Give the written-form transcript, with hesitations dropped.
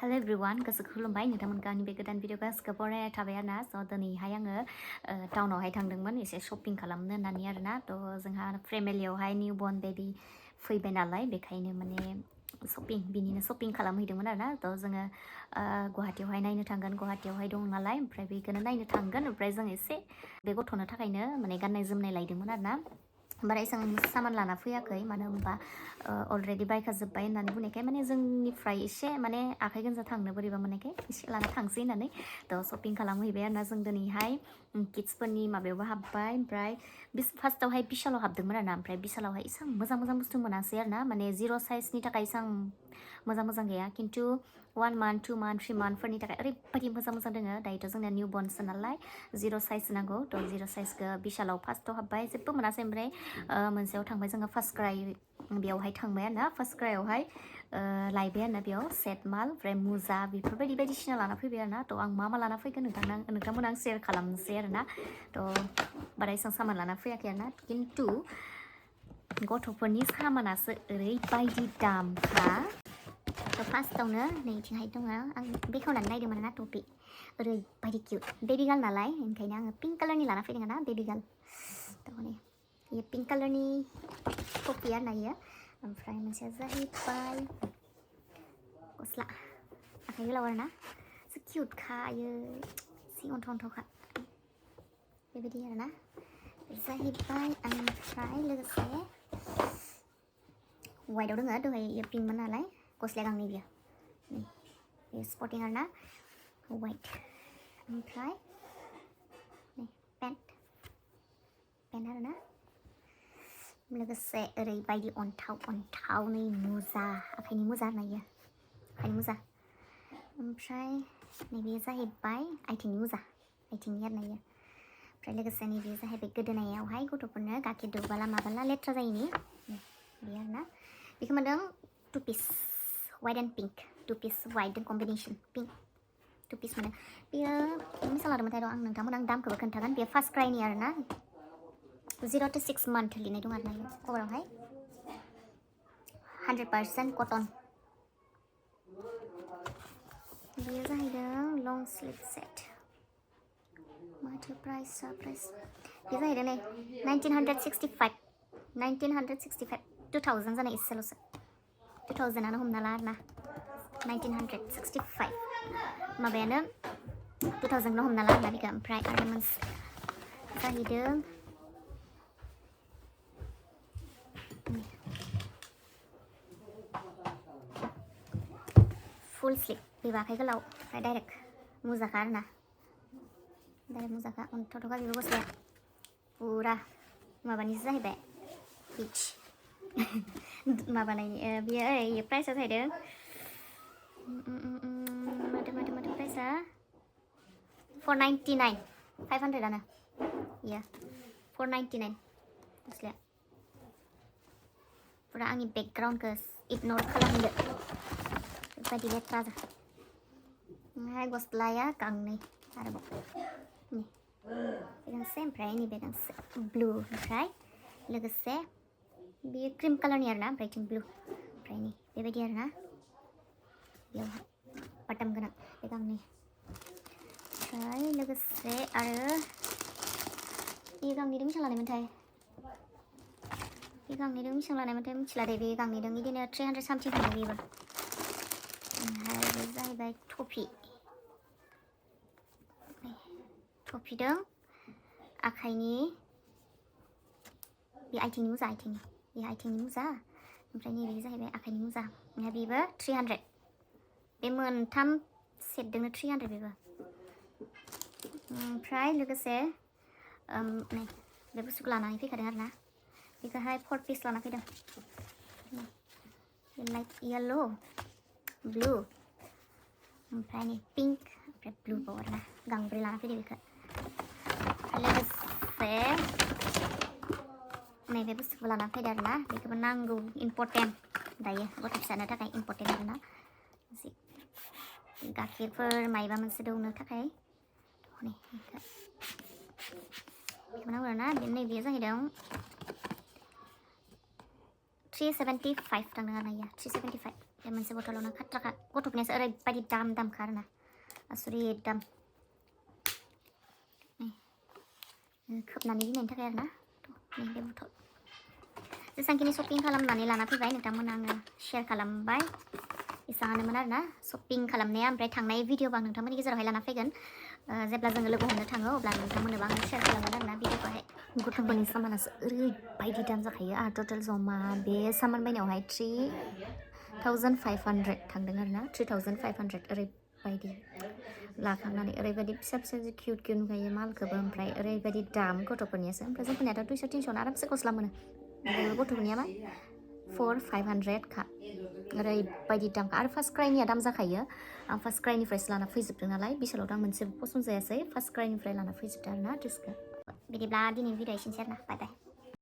Hello everyone, gwsw khlmhwibai नोंथांमोनखौ आंनि बे गोदान भिडिअ गासिबो बरायना थाबाय आरोना स' दिनैहाय आङो टाउनावहाय थांदोंमोन एसे शपिं खालामनो होननानै आरोना थ' जोंहा फेमिलियावहाय निउ बर्न बेबि फैबाय नालाय बेखायनो माने बिनिनो शपिं खालामहैदोंमोन आरोना थ' जोङो गुवाहाटीयावहाय नायनो थांगोन गुवाहाटीयावहाय दं नालाय ओमफ्राय बेखौनो नायनो थांगोन ओमफ्राय जों एसे बे गथ'नो थाखायनो माने गाननाय जोमनाय लायदोंमोन आरोना बारा एसां सामान लाना फैयाखै मानो होनबा अलरेडि बायखाजोब्बाय होननानै बुंनायखाय माने जोंनिफ्राय एसे माने आखाइ गोजा थांनो बोरैबा मोननायखाय एसे लाना थांसै होननानै थ' शपिं खालामहैबाय आरोना जों दिनैहाय किड्सफोरनि माबायावबो हाबबाय ओमफ्राय फार्स्टआवहाय बिशालाव हाबदोंमोन आरोना ओमफ्राय बिशालावहाय एसां मोजां मोजां बुस्थु मोनासै आरोना माने जिर' साइजनि थाखाय एसां मोजां मोजां गैया खिन्थु 1 month 2 month 3 monthफोरनि थाखाय ओरैबायदि मोजां मोजां दङ दायोथ' जोंना निउ बर्नसो नालाय जिर' साइज नांगौ थ' जिर' साइजखौ बिशालाव फार्स्टआव हाबबाय जेबो मोनासै ओमफ्राय मोनसेयाव थांबाय जोङो फार्स्ट क्राइ बेयावहाय थांबाय आरोना फार्स्ट क्राइयावहाय लायबाय आरोना बेयाव सेट माल ओमफ्राय मुजा बेफोरबायदि बायदिसिना लाना फैबाय आरोना थ' आं मा लाना फैगोन नोंथांमोन आं शेयार खालामनोसै आरोना थ' बारा एसां सामान लाना फैयाखै आरोना खिन्थु गथ'फोरनि सामानासो ओरैबायदि दामखा थ' फार्स्टआवनो नैथिंहाय दङ आं बेखेवनानै नायदोंमोन आरोना टपि ओरैबायदि किउट बेबि गार्ल नालाय ओंखायनो आङो पिंक कालारनि लाना फैदों आरोना बेबि गार्ल थ' माने ये पिंक कालारनि टपि आरोना इयो ओमफ्राय मोनसेया जाहैबाय गस्ला आखाइ गोलाव आरोना एसे किउटखा इयो एसे अन्थावखा बेबायदि आरोना जाहैबाय ओमफ्राय लोगोसे वाइटआव दङ दहाय इयो पिंकमोन नालाय गस्लाया गांनै बियो बे स्पर्टिं आरोना वाइट ओमफ्राय पेन्ट आरोना लोगोसे ओरैबायदि अन्थावनै मुजा आखाइनि मुजा आरोना इयो आखाइनि मुजा ओमफ्राय नैबे जाहैबाय आथिंनि मुजा आथिंनि आरोना इयो ओमफ्राय लोगोसे नैबे जाहैबाय गोदोनायावहाय गथ'फोरनो गाखेर दौबोला माबोला लेथ्रा जायैनि बे आरोना बेखौ मोनदों 2 piece white and pink 2 piece white combination pink 2 piece मोनो बेयो बेसेबां लादोंमोनथाय आं नोंथांमोन आं दामखौबो खोन्थागोन बेयो फार्स्ट क्राइनि आरोना 0 to 6 month लिरनाय दं आरोना कभारावहाय 100% कटन बेयो जाहैदों लं स्लिभ सेट माथो प्राइस बेयो जाहैदों नै 1965 2000 जानाय एसेल'सो 2000आनो हमना ला आरोना 1965 माबायानो 2000नो हमना ला आरोना बेखौ ओमफ्राय आरो मोनसे जाहैदों फुल स्लिभ बेबो आखाइ गोलाव ओमफ्राय डाइरेक्ट मुजाखा आरोना डाइरेक्ट मुजाखा अन्थावथावखा बेबो गस्लाया फुरा माबानिसो जाहैबाय बिच माबानायनि बेयो ओरै प्राइसआ जाहैदों माथो प्राइसआ 499 500आनो इयो 499 गस्लाया फुरा आंनि बेकग्राउन्डखौ इगनर खालामदो बेबायदि लेथ्रा ओमफ्राय गस्लाया गांनै आरोबाव नै बे गांसे ओमफ्राय नैबे गांसे ब्लु ओमफ्राय लोगोसे बेयो क्रिम कालारनि आरोना ओमफ्राय थिं ब्लु ओमफ्राय नै बेबायदि आरोना बेयावहाय बाटाम गोनां बे गांनै ओमफ्राय लोगोसे आरो बे गांनैदों बेसेबां लानायमोनथाय बे गांनैदों बेसेबां लानायमोनथाय मिथिला दे बे गांनैदों बिदिनो 300 सामथिं थांबाय बेबो ओमफ्राय बे जाहैबाय टफिदों आखाइनि बे आथिंनि मुजा बे आथिंनि मुजा ओमफ्राय नैबे जाहैबाय आखाइनि मुजा ओमफ्राय बेबो 300 बे मोनथाम सेटजोंनो 300 बेबो ओमफ्राय लोगोसे नै बे बुस्थुखौ लानानै फैखादों आरोना बेखौहाय 4 piece लाना फैदों लाइट येल्ल' ब्लु ओमफ्राय नै पिंक ओमफ्राय ब्लु बाव आरोना गांब्रै लाना फैदो बेखौ लोगोसे नैबे बुस्थुखौ लाना फैदो आरोना बेखौबो नांगौ इम्परटेन्ट दायो गथ' फिसानो थाखाय इम्परटेन्ट आरोना गाखेरफोर मायबा मोनसे दौनो थाखाय नै बेखौ नांगौ आरोना नैबे जाहैदों 375 थांदों आरोना 375 बे मोनसे बथलावनो खाथ्राखा गथ'फोरनियासो ओरैबायदि दामखा आरोना आसुरित दाम खोबनानै दोननायनि थाखाय आरोना बे बथल जेसांखिनि शपिं खालामनानै लाना फैबाय नोंथांमोना आङो शेयार खालामबाय एसाङानोमोन आरोना शपिं खालामनाया ओमफ्राय थांनाय भिडिअ'बा आं नोंथांमोननि गेजेरावहाय लाना फैगोन जेब्ला जोङो लोगो हमनो थाङो अब्ला नोंथांमोननोबो आं शेयार खालामगोन आरोना भिडिअ'खौहाय गथ'फोरनि सामानासो ओरैबायदि दाम जाखायो आंहा टटेल जमा बे सामान बायनायावहाय 3,500 थांदों आरोना 3,500 ओरैबायदि लाखांनानै ओरैबायदि फिसा फिसा किउट नुखायो मालखौबो ओमफ्राय ओरैबायदि दाम गथ'फोरनियासो ओमफ्राय जोंफोरनियाथ' 200-300 आरामसे गस्ला मोनो ओमफ्राय गथ'फोरनिया मा 400-500 खा ओरैबायदि दामखा आरो फार्स्ट क्राइनिया दाम जाखायो आं फार्स्ट क्राइनिफ्रायसो लाना फैजोबदों नालाय बिशालावथ' आं मोनसेबो पसन्द जायासै फार्स्ट क्राइनिफ्राय लाना फैजोबदों आरोना ड्रेसखौ बिदिब्ला दिनैनि भिडिअ एसेनोसै आरोना बाय बाय